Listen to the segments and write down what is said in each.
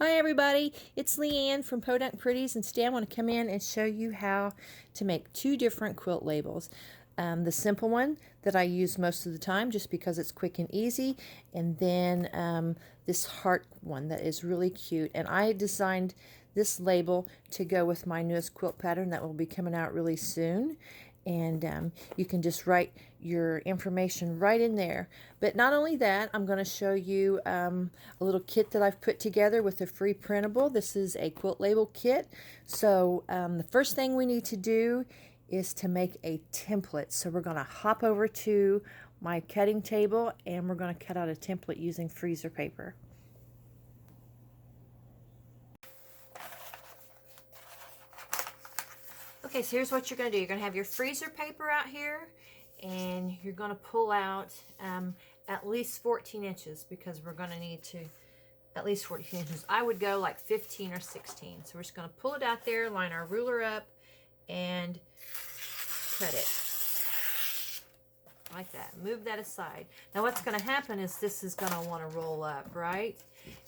Hi everybody, it's Leanne from Podunk Pretties, and today I want to come in and show you how to make two different quilt labels. The simple one that I use most of the time just because it's quick and easy, and then this heart one that is really cute. And I designed this label to go with my newest quilt pattern that will be coming out really soon. And you can just write your information right in there. But not only that, I'm going to show you a little kit that I've put together with a free printable. This is a quilt label kit. So the first thing we need to do is to make a template. So we're going to hop over to my cutting table and we're going to cut out a template using freezer paper. Okay, so here's what you're going to do. You're going to have your freezer paper out here, and you're going to pull out at least 14 inches because we're going to need to at least 14 inches. I would go like 15 or 16. So we're just going to pull it out there, line our ruler up, and cut it like that. Move that aside. Now what's going to happen is this is going to want to roll up, right?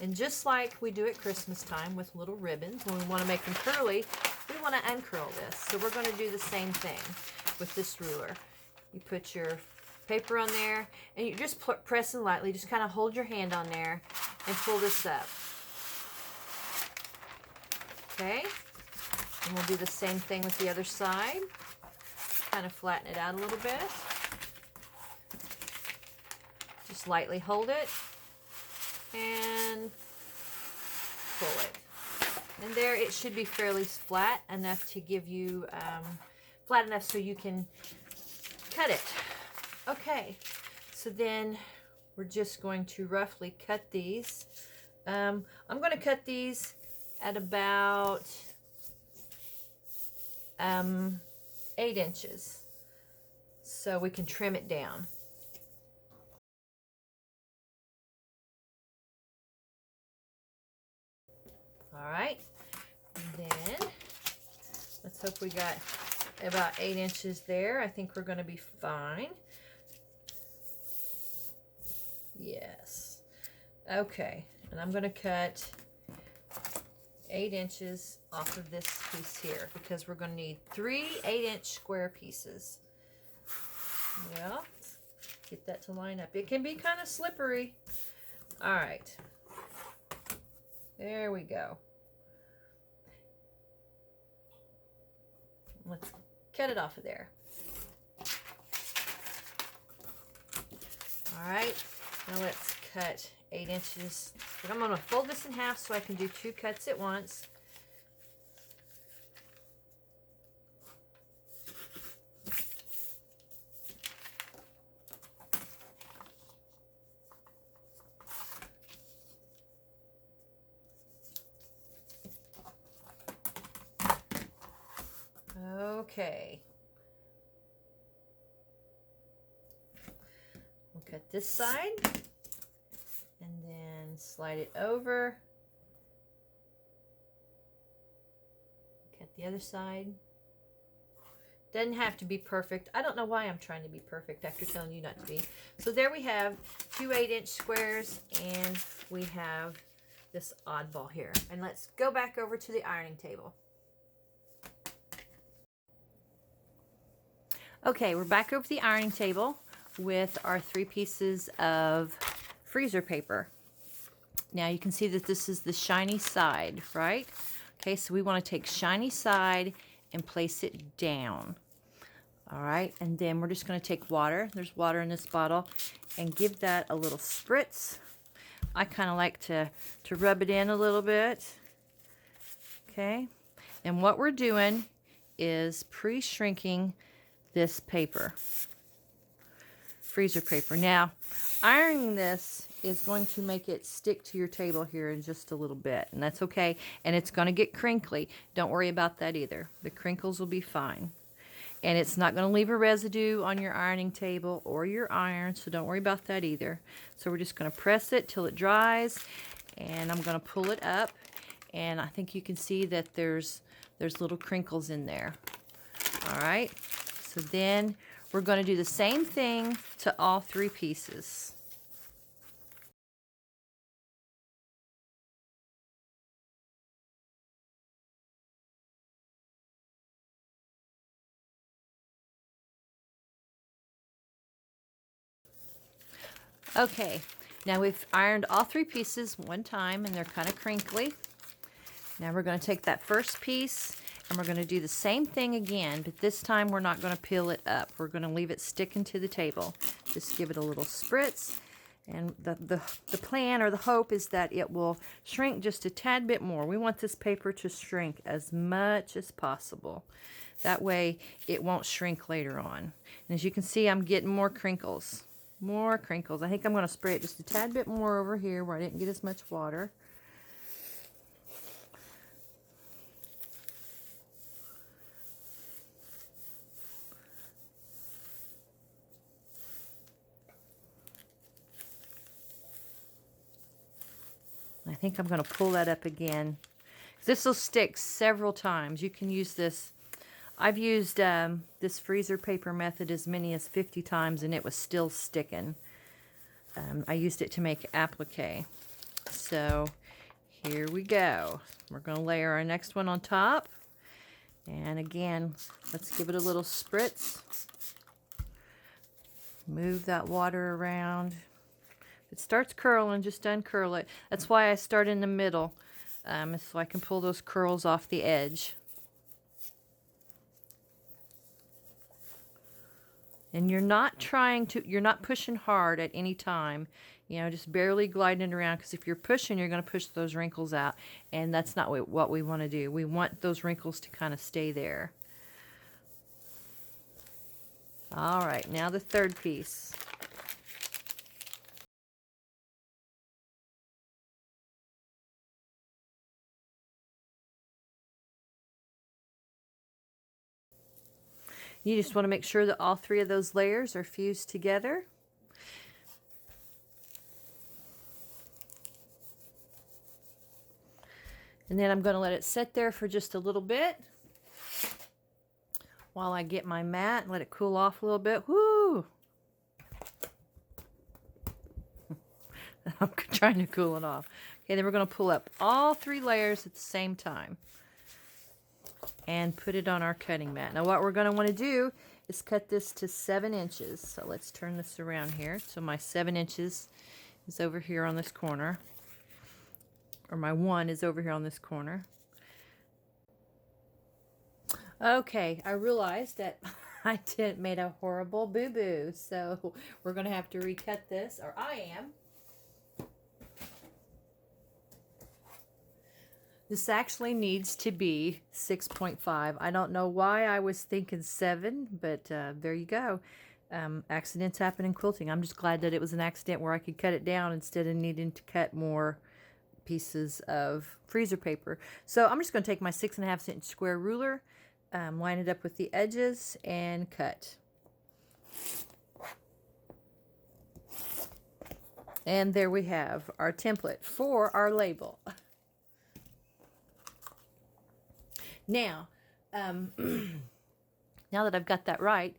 And just like we do at Christmas time with little ribbons, when we want to make them curly, we want to uncurl this. So we're going to do the same thing with this ruler. You put your paper on there and you're just pressing lightly. Just kind of hold your hand on there and pull this up. Okay? And we'll do the same thing with the other side. Kind of flatten it out a little bit. Just lightly hold it and pull it. And there it should be fairly flat enough to give you, flat enough so you can cut it. Okay, so then we're just going to roughly cut these. I'm going to cut these at about 8 inches so we can trim it down. All right, and then let's hope we got about 8 inches there. I think we're going to be fine. Yes. Okay, and I'm going to cut 8 inches off of this piece here because we're going to need 3 8-inch square pieces. Well, get that to line up. It can be kind of slippery. All right. There we go. Let's cut it off of there. All right, now let's cut 8 inches. And I'm going to fold this in half so I can do 2 cuts at once. Okay. We'll cut this side and then slide it over. Cut the other side. Doesn't have to be perfect. I don't know why I'm trying to be perfect after telling you not to be. So there we have 2 8-inch squares and we have this oddball here. And let's go back over to the ironing table. Okay, we're back over the ironing table with our 3 pieces of freezer paper. Now you can see that this is the shiny side, right? Okay, so we want to take shiny side and place it down. All right, and then we're just going to take water. There's water in this bottle, and give that a little spritz. I kind of like to rub it in a little bit. Okay, and what we're doing is pre-shrinking this paper, freezer paper. Now, ironing this is going to make it stick to your table here in just a little bit, and that's okay. And it's going to get crinkly. Don't worry about that either. The crinkles will be fine. And it's not going to leave a residue on your ironing table or your iron, so don't worry about that either. So we're just going to press it till it dries, and I'm going to pull it up, and I think you can see that there's little crinkles in there. All right. So then we're going to do the same thing to all 3 pieces. Okay, now we've ironed all 3 pieces one time and they're kind of crinkly. Now we're going to take that first piece and we're going to do the same thing again, but this time we're not going to peel it up. We're going to leave it sticking to the table. Just give it a little spritz. And the plan or the hope is that it will shrink just a tad bit more. We want this paper to shrink as much as possible. That way it won't shrink later on. And as you can see, I'm getting more crinkles. More crinkles. I think I'm going to spray it just a tad bit more over here where I didn't get as much water. I think I'm going to pull that up again. This will stick several times. You can use this. I've used this freezer paper method as many as 50 times and it was still sticking. I used it to make applique. So here we go. We're going to layer our next one on top. And again, let's give it a little spritz. Move that water around. If it starts curling, just uncurl it. That's why I start in the middle, so I can pull those curls off the edge. And you're not pushing hard at any time. You know, just barely gliding it around, because if you're pushing, you're going to push those wrinkles out, and that's not what we want to do. We want those wrinkles to kind of stay there. All right, now the third piece. You just want to make sure that all 3 of those layers are fused together. And then I'm going to let it sit there for just a little bit while I get my mat and let it cool off a little bit. Woo! I'm trying to cool it off. Okay, then we're going to pull up all 3 layers at the same time and put it on our cutting mat. Now what we're going to want to do is cut this to 7 inches. So let's turn this around here. So my 7 inches is over here on this corner. Or my 1 is over here on this corner. Okay, I realized that I made a horrible boo-boo. So we're going to have to recut this, or I am. This actually needs to be 6.5. I don't know why I was thinking 7, but there you go. Accidents happen in quilting. I'm just glad that it was an accident where I could cut it down instead of needing to cut more pieces of freezer paper. So I'm just going to take my 6.5 inch square ruler, line it up with the edges, and cut. And there we have our template for our label. Now, now that I've got that right,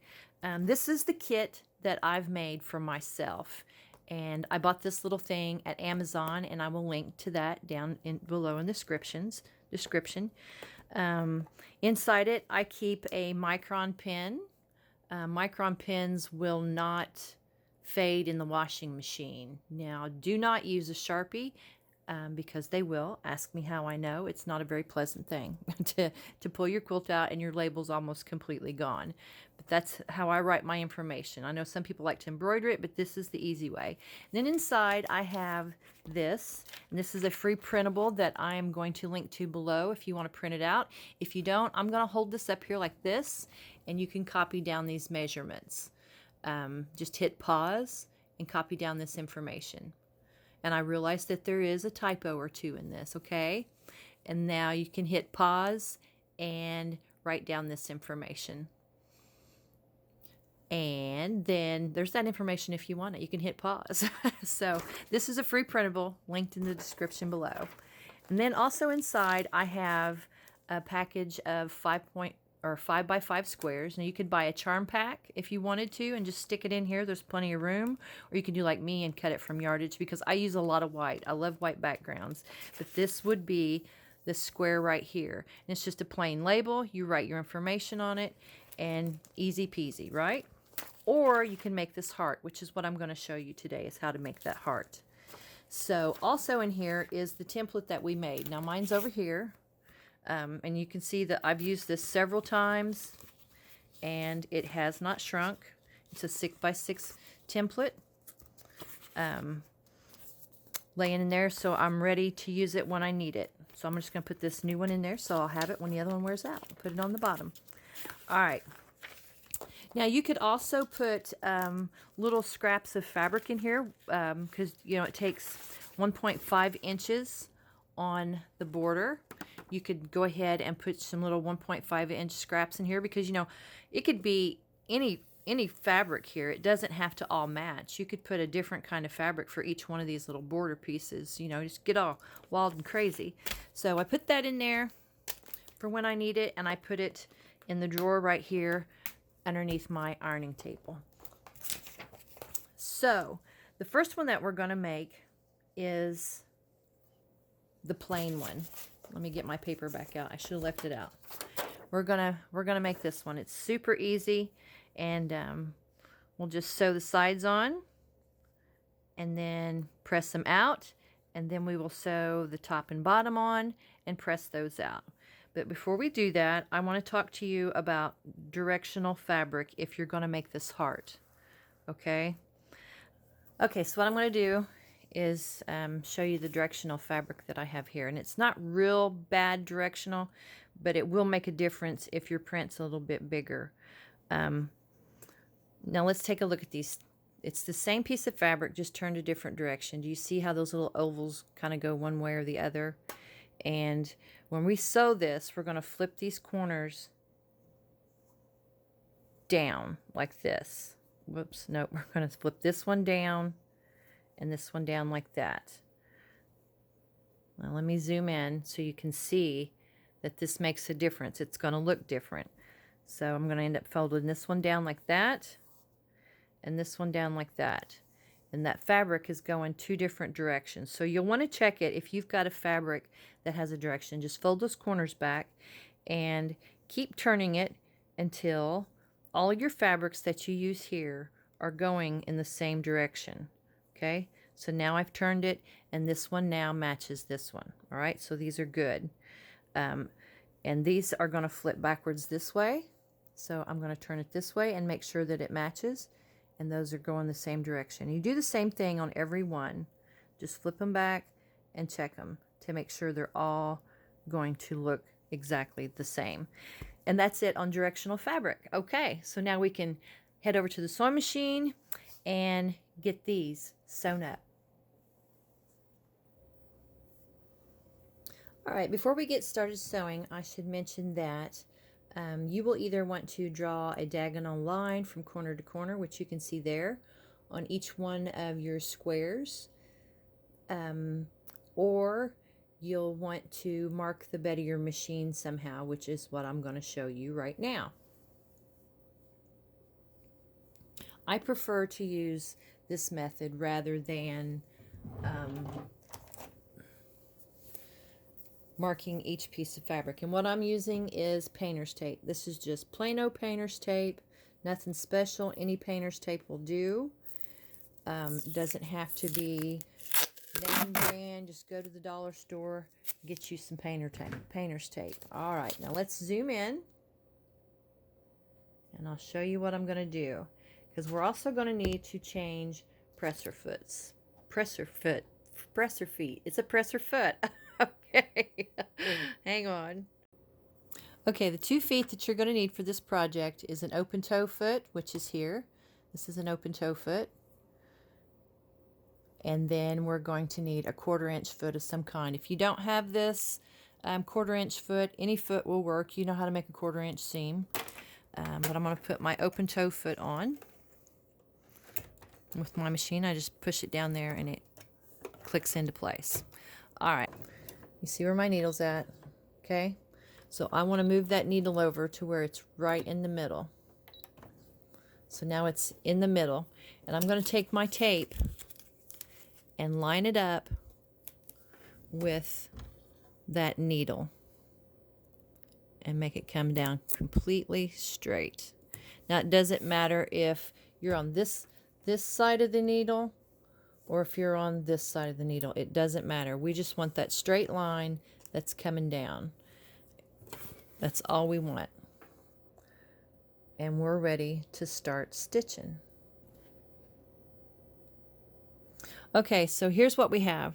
this is the kit that I've made for myself. And I bought this little thing at Amazon, and I will link to that down below in the description. Inside it, I keep a micron pen. Micron pens will not fade in the washing machine. Now, do not use a Sharpie. Because they will. Ask me how I know. It's not a very pleasant thing to pull your quilt out and your label's almost completely gone. But that's how I write my information. I know some people like to embroider it, but this is the easy way. And then inside I have this. And this is a free printable that I am going to link to below if you want to print it out. If you don't, I'm going to hold this up here like this, and you can copy down these measurements. Just hit pause and copy down this information. And I realized that there is a typo or 2 in this, okay? And now you can hit pause and write down this information. And then there's that information if you want it. You can hit pause. So this is a free printable, linked in the description below. And then also inside I have a package of 5x5 squares. Now you could buy a charm pack if you wanted to and just stick it in here. There's plenty of room. Or you can do like me and cut it from yardage, because I use a lot of white. I love white backgrounds. But this would be this square right here. And it's just a plain label. You write your information on it, and easy peasy, right? or you can make this heart, which is what I'm going to show you today, is how to make that heart. So also in here is the template that we made. Now mine's over here, and you can see that I've used this several times and it has not shrunk. It's a 6x6 template laying in there, so I'm ready to use it when I need it. So I'm just going to put this new one in there so I'll have it when the other one wears out. Put it on the bottom. All right. Now you could also put little scraps of fabric in here because you know it takes 1.5 inches on the border. You could go ahead and put some little 1.5 inch scraps in here because you know it could be any fabric here. It doesn't have to all match. You could put a different kind of fabric for each one of these little border pieces. You know, just get all wild and crazy. So I put that in there for when I need it, and I put it in the drawer right here underneath my ironing table. So the first one that we're going to make is the plain one. Let me get my paper back out. I should have left it out. We're gonna make this one. It's super easy, and we'll just sew the sides on and then press them out, and then we will sew the top and bottom on and press those out. But before we do that, I want to talk to you about directional fabric if you're going to make this heart. Okay? Okay, so what I'm going to do is show you the directional fabric that I have here. And it's not real bad directional, but it will make a difference if your print's a little bit bigger. Now let's take a look at these. It's the same piece of fabric, just turned a different direction. Do you see how those little ovals kind of go one way or the other? And when we sew this, we're going to flip these corners down like this. Whoops, no, we're going to flip this one down and this one down like that. Now let me zoom in so you can see that this makes a difference. It's going to look different. So I'm going to end up folding this one down like that and this one down like that. And that fabric is going two different directions. So you'll want to check it if you've got a fabric that has a direction. Just fold those corners back and keep turning it until all of your fabrics that you use here are going in the same direction. Okay, so now I've turned it, and this one now matches this one. All right, so these are good. And these are going to flip backwards this way. So I'm going to turn it this way and make sure that it matches. And those are going the same direction. You do the same thing on every one. Just flip them back and check them to make sure they're all going to look exactly the same. And that's it on directional fabric. Okay, so now we can head over to the sewing machine and get these sewn up. All right, before we get started sewing, I should mention that you will either want to draw a diagonal line from corner to corner, which you can see there on each one of your squares, or you'll want to mark the bed of your machine somehow, which is what I'm going to show you right now. I prefer to use this method rather than marking each piece of fabric. And what I'm using is painter's tape. This is just plain old painter's tape, nothing special. Any painter's tape will do. Doesn't have to be name brand. Just go to the dollar store, get you some painter's tape. All right, now let's zoom in and I'll show you what I'm going to do, because we're also going to need to change presser feet. It's a presser foot. Okay, hang on. Okay, the 2 feet that you're going to need for this project is an open toe foot, which is here. This is an open toe foot. And then we're going to need a 1/4 inch foot of some kind. If you don't have this 1/4 inch foot, any foot will work. You know how to make a 1/4 inch seam. But I'm going to put my open toe foot on. With my machine, I just push it down there and it clicks into place. All right. You see where my needle's at? Okay. So I want to move that needle over to where it's right in the middle. So now it's in the middle. And I'm going to take my tape and line it up with that needle and make it come down completely straight. Now it doesn't matter if you're on this side of the needle or if you're on this side of the needle. It doesn't matter. We just want that straight line that's coming down. That's all we want. And we're ready to start stitching. Okay, so here's what we have.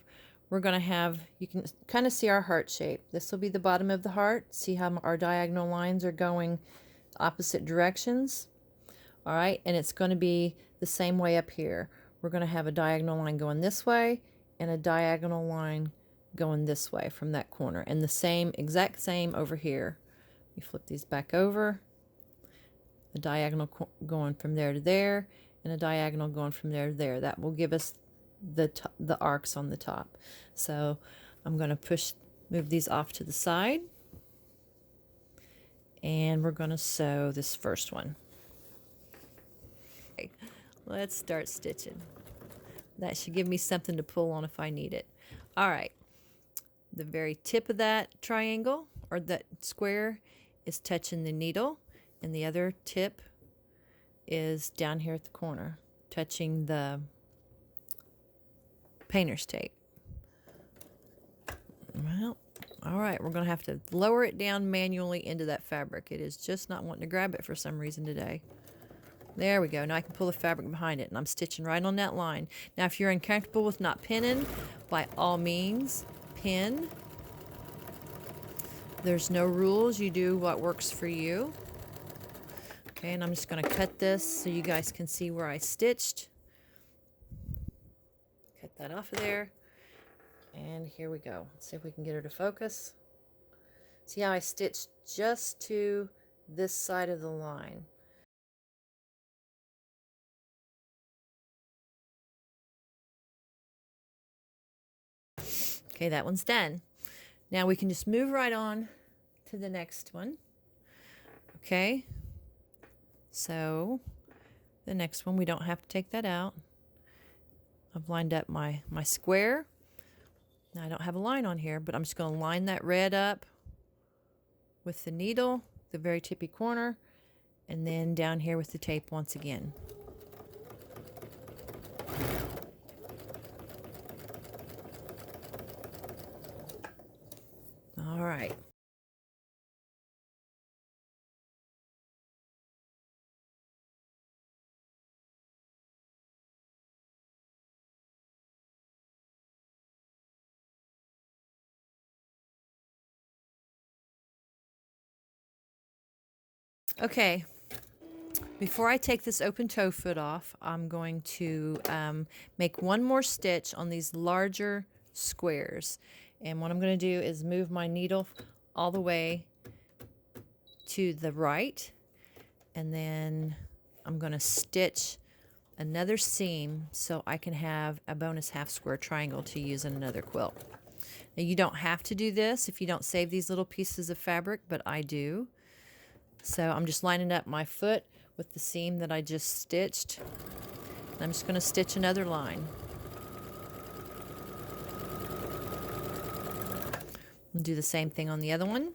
We're going to have, you can kind of see our heart shape. This will be the bottom of the heart. See how our diagonal lines are going opposite directions? All right, and it's going to be the same way up here. We're going to have a diagonal line going this way and a diagonal line going this way from that corner, and the same, exact same over here. We flip these back over. A diagonal going from there to there, and a diagonal going from there to there. That will give us the arcs on the top. So I'm going to move these off to the side, and we're going to sew this first one. Okay, let's start stitching. That should give me something to pull on if I need it. All right, the very tip of that triangle or that square is touching the needle, and the other tip is down here at the corner touching the painter's tape. Well, all right, we're going to have to lower it down manually into that fabric. It is just not wanting to grab it for some reason today. There we go. Now I can pull the fabric behind it, and I'm stitching right on that line. Now if you're uncomfortable with not pinning, by all means, pin. There's no rules. You do what works for you. Okay, and I'm just going to cut this so you guys can see where I stitched. Cut that off of there. And here we go. Let's see if we can get her to focus. See how I stitched just to this side of the line. Okay, that one's done. Now we can just move right on to the next one. Okay, so the next one, we don't have to take that out. I've lined up my square. Now I don't have a line on here, but I'm just going to line that red up with the needle, the very tippy corner, and then down here with the tape once again. All right. Okay, before I take this open toe foot off, I'm going to make one more stitch on these larger squares. And what I'm going to do is move my needle all the way to the right, and then I'm going to stitch another seam so I can have a bonus half square triangle to use in another quilt. Now you don't have to do this if you don't save these little pieces of fabric, but I do. So I'm just lining up my foot with the seam that I just stitched. I'm just going to stitch another line. I'll do the same thing on the other one.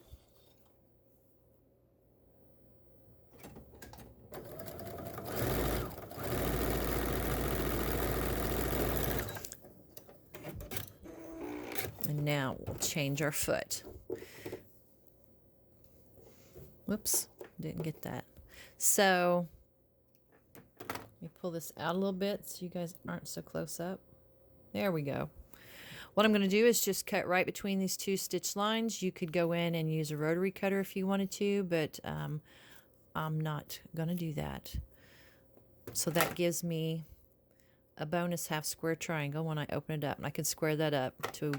And now we'll change our foot. Whoops, didn't get that. So let me pull this out a little bit so you guys aren't so close up. There we go. What I'm going to do is just cut right between these two stitch lines. You could go in and use a rotary cutter if you wanted to, but I'm not going to do that. So that gives me a bonus half square triangle when I open it up. And I can square that up to,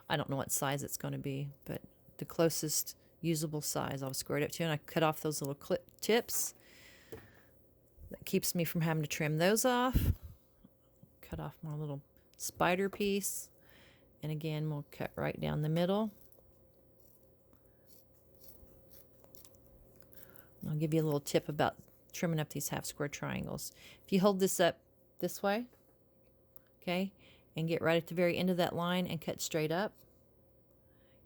I don't know what size it's going to be, but the closest usable size I'll square it up to. And I cut off those little clip tips. That keeps me from having to trim those off. Cut off my little spider piece. And again, we'll cut right down the middle. And I'll give you a little tip about trimming up these half square triangles. If you hold this up this way, okay, and get right at the very end of that line and cut straight up,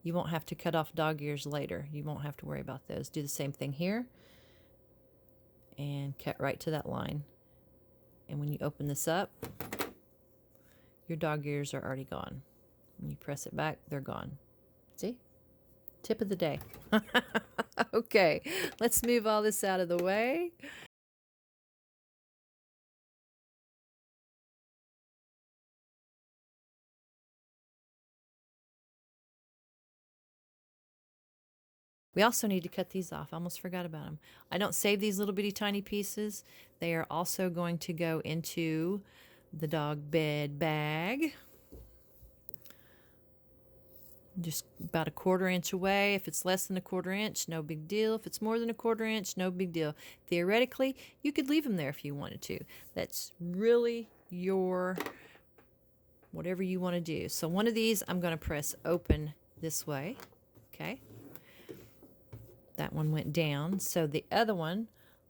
you won't have to cut off dog ears later. You won't have to worry about those. Do the same thing here and cut right to that line And when you open this up, your dog ears are already gone. When you press it back, they're gone. See? Tip of the day. Okay, let's move all this out of the way. We also need to cut these off. I almost forgot about them. I don't save these little bitty tiny pieces. They are also going to go into the dog bed bag. Just about a 1/4 inch away. If it's less than a 1/4 inch, no big deal. If it's more than a 1/4 inch, no big deal. Theoretically, you could leave them there if you wanted to. That's really your whatever you want to do. So one of these I'm going to press open this way. Okay. That one went down. So the other one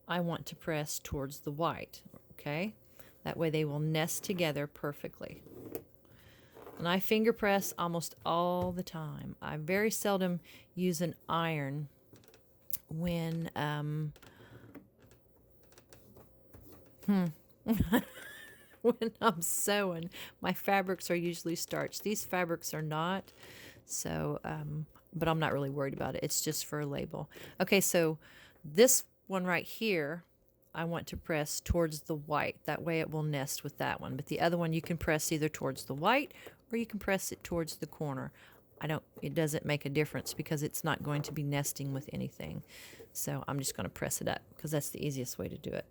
I want to press towards the white. Okay. That way they will nest together perfectly. And I finger press almost all the time. I very seldom use an iron when when I'm sewing. My fabrics are usually starched. These fabrics are not. So, but I'm not really worried about it. It's just for a label. Okay, so this one right here, I want to press towards the white. That way it will nest with that one. But the other one you can press either towards the white or you can press it towards the corner. It doesn't make a difference because it's not going to be nesting with anything. So I'm just going to press it up because that's the easiest way to do it.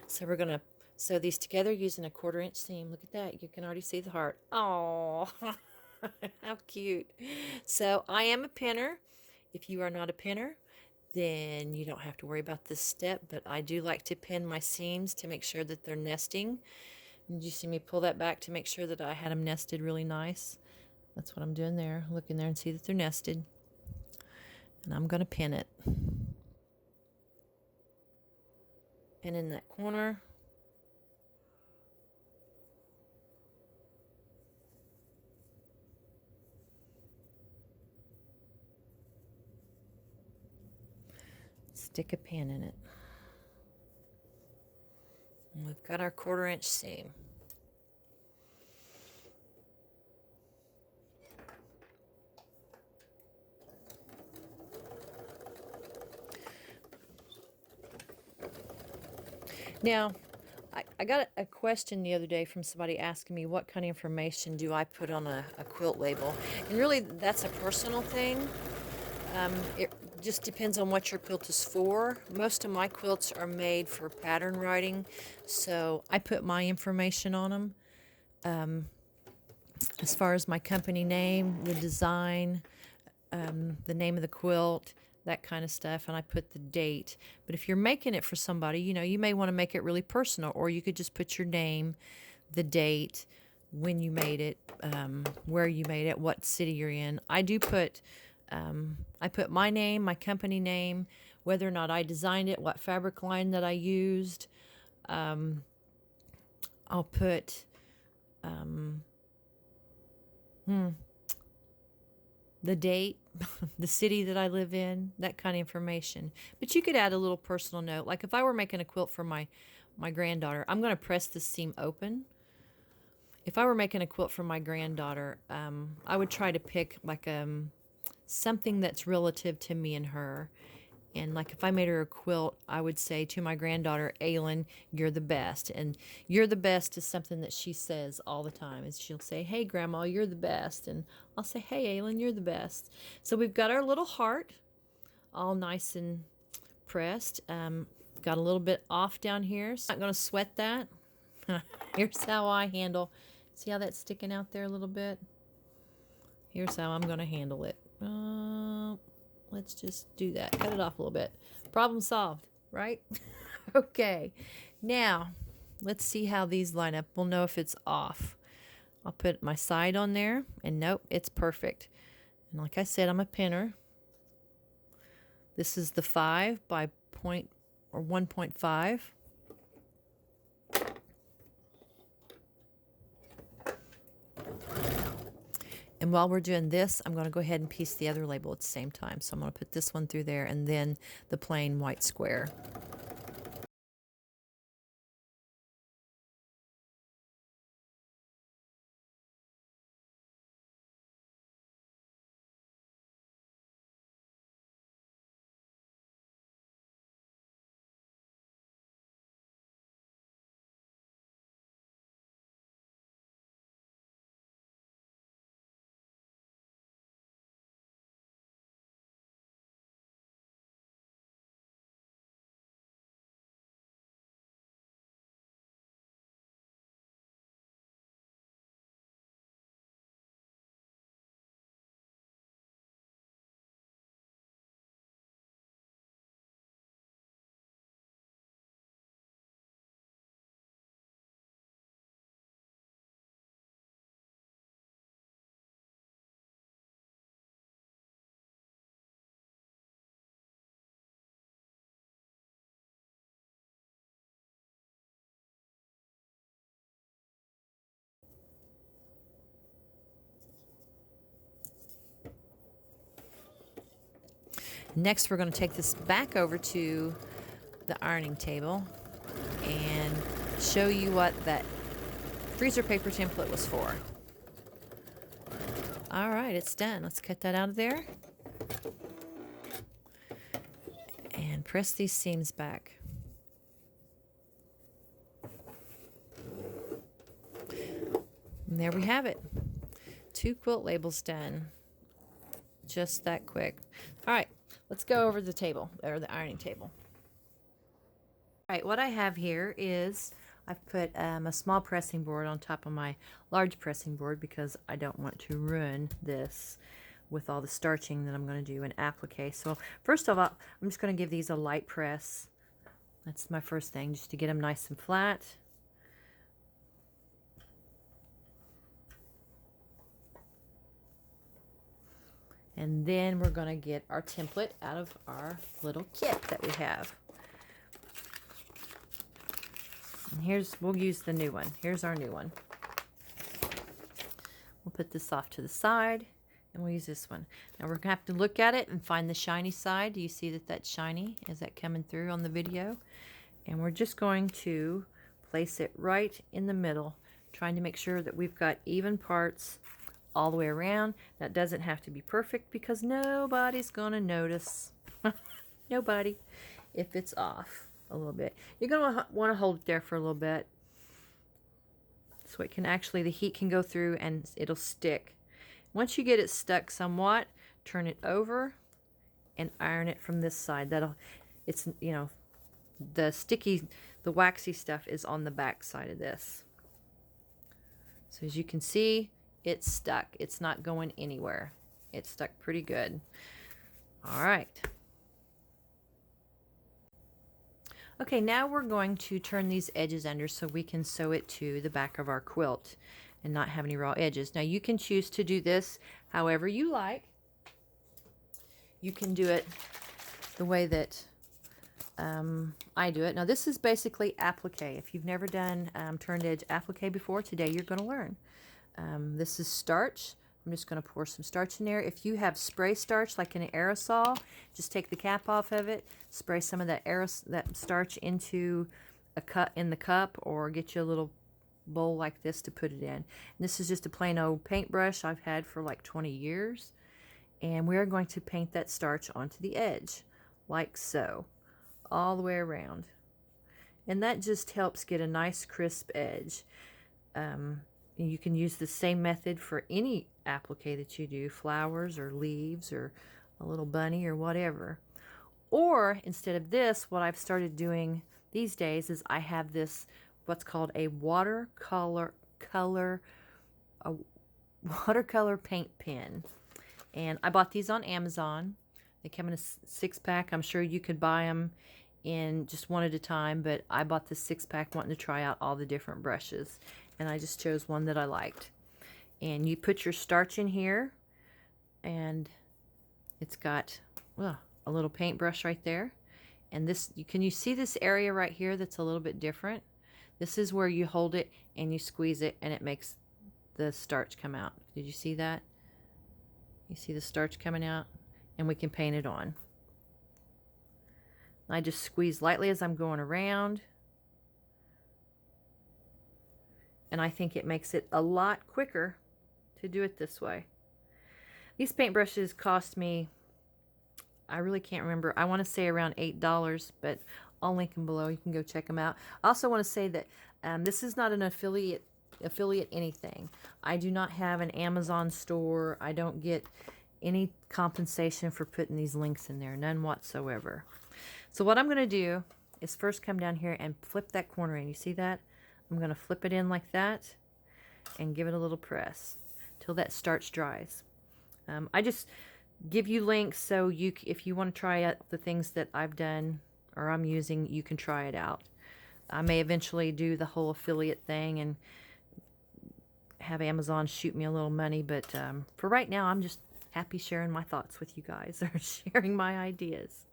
So we're going to sew these together using a 1/4 inch seam. Look at that. You can already see the heart. Oh, how cute. So I am a pinner. If you are not a pinner, then you don't have to worry about this step, but I do like to pin my seams to make sure that they're nesting. Did you see me pull that back to make sure that I had them nested really nice? That's what I'm doing there. Look in there and see that they're nested. And I'm going to pin it. Pin in that corner. Stick a pin in it. And we've got our 1/4 inch seam. Now, I got a question the other day from somebody asking me what kind of information do I put on a quilt label. And really, that's a personal thing. It just depends on what your quilt is for. Most of my quilts are made for pattern writing, so I put my information on them. As far as my company name, the design, the name of the quilt, that kind of stuff, and I put the date. But if you're making it for somebody, you may want to make it really personal, or you could just put your name, the date, when you made it, where you made it, what city you're in. I put my name, my company name, whether or not I designed it, what fabric line that I used. I'll put the date, the city that I live in, that kind of information. But you could add a little personal note. Like if I were making a quilt for my granddaughter, I'm going to press the seam open. If I were making a quilt for my granddaughter, I would try to pick like something that's relative to me and her. And like if I made her a quilt, I would say to my granddaughter, Aylin, you're the best. And you're the best is something that she says all the time. And she'll say, hey, Grandma, you're the best. And I'll say, hey, Aylin, you're the best. So we've got our little heart all nice and pressed. Got a little bit off down here. So I'm not going to sweat that. Here's how I handle. See how that's sticking out there a little bit? Here's how I'm going to handle it. Let's just do that. Cut it off a little bit. Problem solved, right? Okay. Now, let's see how these line up. We'll know if it's off. I'll put my side on there, and nope, it's perfect. And like I said, I'm a pinner. This is the 5 by 1.5. And while we're doing this, I'm going to go ahead and piece the other label at the same time. So I'm going to put this one through there and then the plain white square. Next, we're going to take this back over to the ironing table and show you what that freezer paper template was for. All right, it's done. Let's cut that out of there and press these seams back. And there we have it. 2 quilt labels done. Just that quick. All right, let's go over the table, or the ironing table. All right, what I have here is I've put a small pressing board on top of my large pressing board because I don't want to ruin this with all the starching that I'm going to do in applique. So first of all, I'm just going to give these a light press. That's my first thing, just to get them nice and flat. And then we're going to get our template out of our little kit that we have. And we'll use the new one. Here's our new one. We'll put this off to the side and we'll use this one. Now we're going to have to look at it and find the shiny side. Do you see that that's shiny? Is that coming through on the video? And we're just going to place it right in the middle, trying to make sure that we've got even parts all the way around. That doesn't have to be perfect because nobody's going to notice. Nobody. If it's off a little bit. You're going to want to hold it there for a little bit so it can actually, the heat can go through and it'll stick. Once you get it stuck somewhat, turn it over and iron it from this side. It's, you know, the waxy stuff is on the back side of this. So as you can see, it's stuck. It's not going anywhere. It's stuck pretty good. All right. Okay, now we're going to turn these edges under so we can sew it to the back of our quilt and not have any raw edges. Now you can choose to do this however you like. You can do it the way that I do it. Now this is basically applique. If you've never done turned edge applique before, today you're going to learn. This is starch. I'm just going to pour some starch in there. If you have spray starch like an aerosol, just take the cap off of it, spray some of that starch into the cup, or get you a little bowl like this to put it in. And this is just a plain old paintbrush I've had for like 20 years. And we're going to paint that starch onto the edge, like so, all the way around. And that just helps get a nice crisp edge. You can use the same method for any applique that you do, flowers or leaves or a little bunny or whatever. Or instead of this, what I've started doing these days is I have this, what's called a watercolor paint pen. And I bought these on Amazon. They come in a 6-pack. I'm sure you could buy them in just one at a time, but I bought this 6-pack wanting to try out all the different brushes. And I just chose one that I liked. And you put your starch in here, and it's got a little paintbrush right there. And this, can you see this area right here that's a little bit different? This is where you hold it and you squeeze it and it makes the starch come out. Did you see that? You see the starch coming out? And we can paint it on. I just squeeze lightly as I'm going around. And I think it makes it a lot quicker to do it this way. These paintbrushes cost me, I really can't remember, I want to say around $8, but I'll link them below. You can go check them out. I also want to say that this is not an affiliate anything. I do not have an Amazon store. I don't get any compensation for putting these links in there, none whatsoever. So what I'm going to do is first come down here and flip that corner in. You see that? I'm going to flip it in like that and give it a little press till that starch dries. I just give you links so if you want to try out the things that I've done or I'm using, you can try it out. I may eventually do the whole affiliate thing and have Amazon shoot me a little money, but for right now, I'm just happy sharing my thoughts with you guys, or sharing my ideas.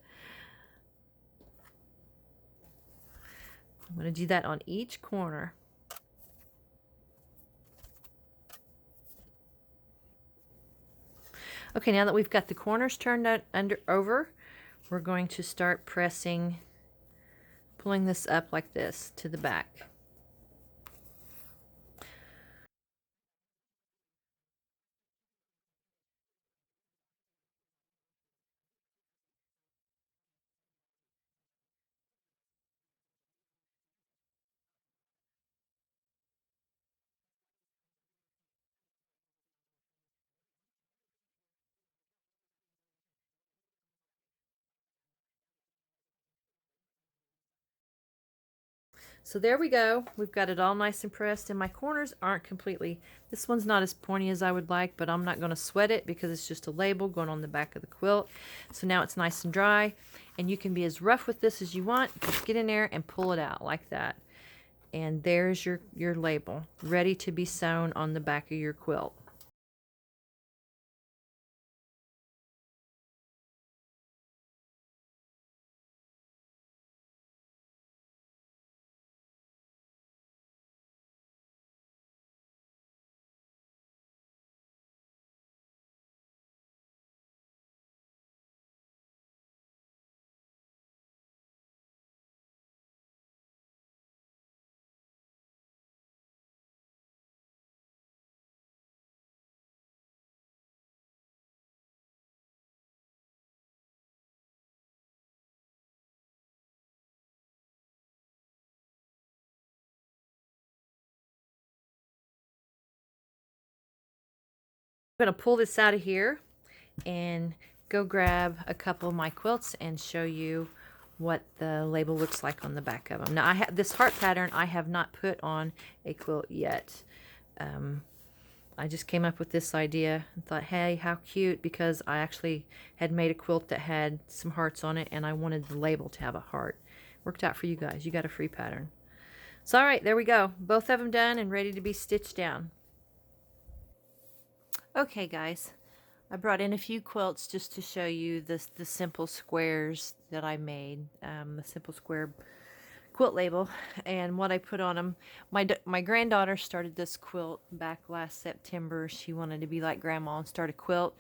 I'm going to do that on each corner. Okay, now that we've got the corners turned over, we're going to start pulling this up like this to the back. So there we go. We've got it all nice and pressed, and my corners aren't completely, this one's not as pointy as I would like, but I'm not going to sweat it because it's just a label going on the back of the quilt. So now it's nice and dry, and you can be as rough with this as you want. Just get in there and pull it out like that. And there's your label, ready to be sewn on the back of your quilt. I'm going to pull this out of here and go grab a couple of my quilts and show you what the label looks like on the back of them. Now, I have this heart pattern I have not put on a quilt yet. I just came up with this idea and thought, hey, how cute, because I actually had made a quilt that had some hearts on it, and I wanted the label to have a heart. Worked out for you guys. You got a free pattern. So, all right, there we go. Both of them done and ready to be stitched down. Okay, guys. I brought in a few quilts just to show you the simple squares that I made, the simple square quilt label, and what I put on them. My granddaughter started this quilt back last September. She wanted to be like Grandma and start a quilt.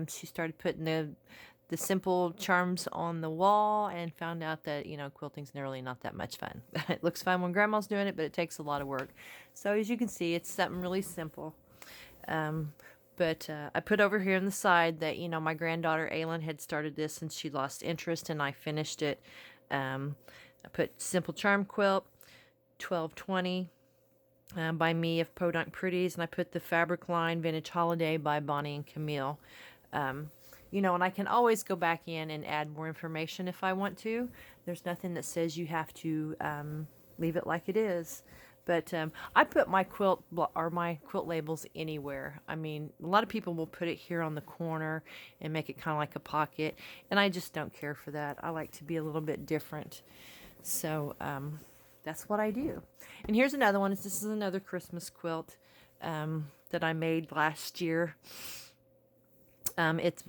She started putting the simple charms on the wall and found out that, you know, quilting's really not that much fun. It looks fun when Grandma's doing it, but it takes a lot of work. So as you can see, it's something really simple. But I put over here on the side that, you know, my granddaughter Aylin had started this and she lost interest, and I finished it. I put Simple Charm Quilt, 1220 by me of Podunk Pretties, and I put the Fabric Line Vintage Holiday by Bonnie and Camille. You know, and I can always go back in and add more information if I want to. There's nothing that says you have to leave it like it is. But I put my quilt labels anywhere. I mean, a lot of people will put it here on the corner and make it kind of like a pocket, and I just don't care for that. I like to be a little bit different. So that's what I do. And here's another one. This is another Christmas quilt that I made last year. It's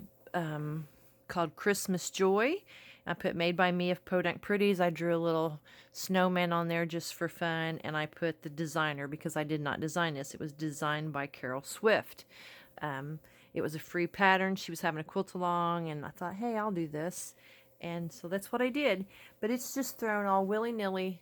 called Christmas Joy. I put Made by Me of Podunk Pretties. I drew a little snowman on there just for fun, and I put the designer because I did not design this. It was designed by Carol Swift. It was a free pattern. She was having a quilt along, and I thought, hey, I'll do this. And so that's what I did. But it's just thrown all willy-nilly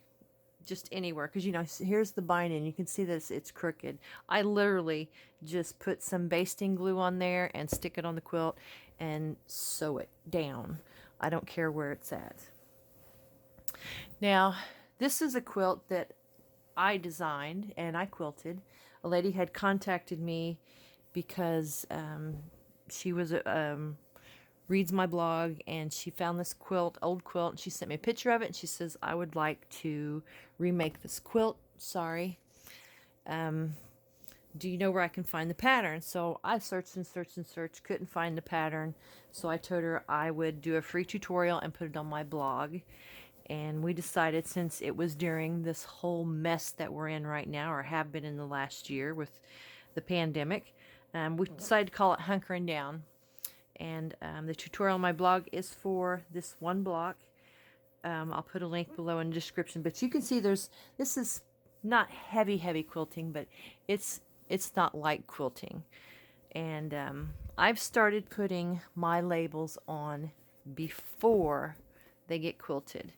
just anywhere, because, you know, here's the binding. You can see this, it's crooked. I literally just put some basting glue on there and stick it on the quilt and sew it down. I don't care where it's at. Now, this is a quilt that I designed and I quilted. A lady had contacted me because she was reads my blog, and she found this quilt, old quilt, and she sent me a picture of it, and she says, I would like to remake this quilt. Sorry. Do you know where I can find the pattern? So I searched and searched and searched, couldn't find the pattern. So I told her I would do a free tutorial and put it on my blog. And we decided, since it was during this whole mess that we're in right now, or have been in the last year with the pandemic, we decided to call it Hunkering Down. And the tutorial on my blog is for this one block. I'll put a link below in the description. But you can see this is not heavy quilting, but it's not light quilting. And I've started putting my labels on before they get quilted.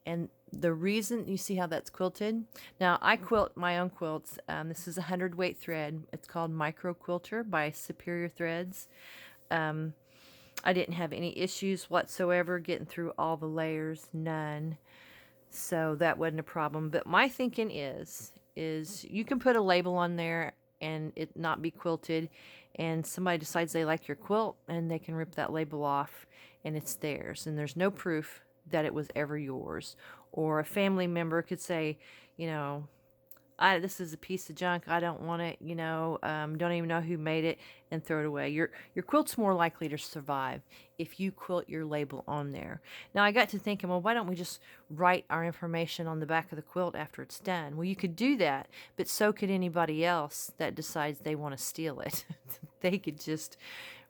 And the reason, you see how that's quilted? Now, I quilt my own quilts. This is a 100-weight thread. It's called Micro Quilter by Superior Threads. I didn't have any issues whatsoever getting through all the layers, none. So that wasn't a problem. But my thinking is you can put a label on there and it not be quilted, and somebody decides they like your quilt and they can rip that label off and it's theirs, and there's no proof that it was ever yours. Or a family member could say, you know, this is a piece of junk, I don't want it, you know, don't even know who made it, and throw it away. Your quilt's more likely to survive if you quilt your label on there. Now, I got to thinking, well, why don't we just write our information on the back of the quilt after it's done? Well, you could do that, but so could anybody else that decides they want to steal it. They could just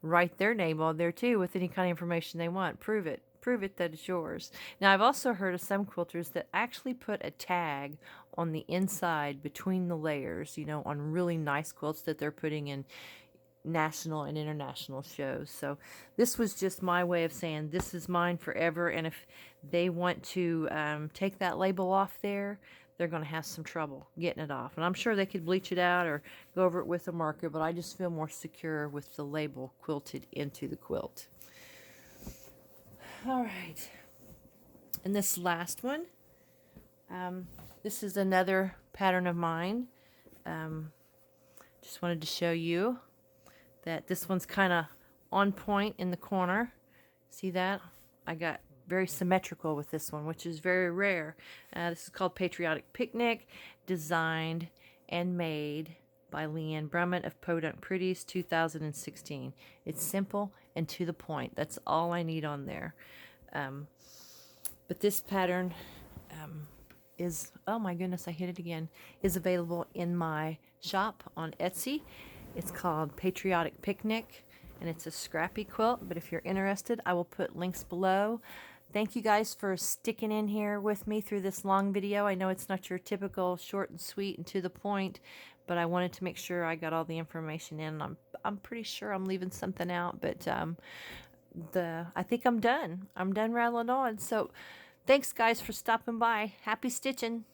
write their name on there too with any kind of information they want. Prove it that it's yours. Now, I've also heard of some quilters that actually put a tag on the inside between the layers, you know, on really nice quilts that they're putting in national and international shows. So this was just my way of saying this is mine forever, and if they want to take that label off there, they're going to have some trouble getting it off. And I'm sure they could bleach it out or go over it with a marker, but I just feel more secure with the label quilted into the quilt. All right, and this last one, this is another pattern of mine. Just wanted to show you that this one's kind of on point in the corner. See that? I got very symmetrical with this one, which is very rare. This is called Patriotic Picnic, designed and made by Leanne Brummett of Podunk Pretties, 2016. It's simple and to the point. That's all I need on there. But this pattern is, oh my goodness, I hit it again, is available in my shop on Etsy. It's called Patriotic Picnic, and it's a scrappy quilt, but if you're interested, I will put links below. Thank you guys for sticking in here with me through this long video. I know it's not your typical short and sweet and to the point, but I wanted to make sure I got all the information in. I'm pretty sure I'm leaving something out, but I think I'm done. I'm done rattling on. So thanks guys for stopping by. Happy stitching.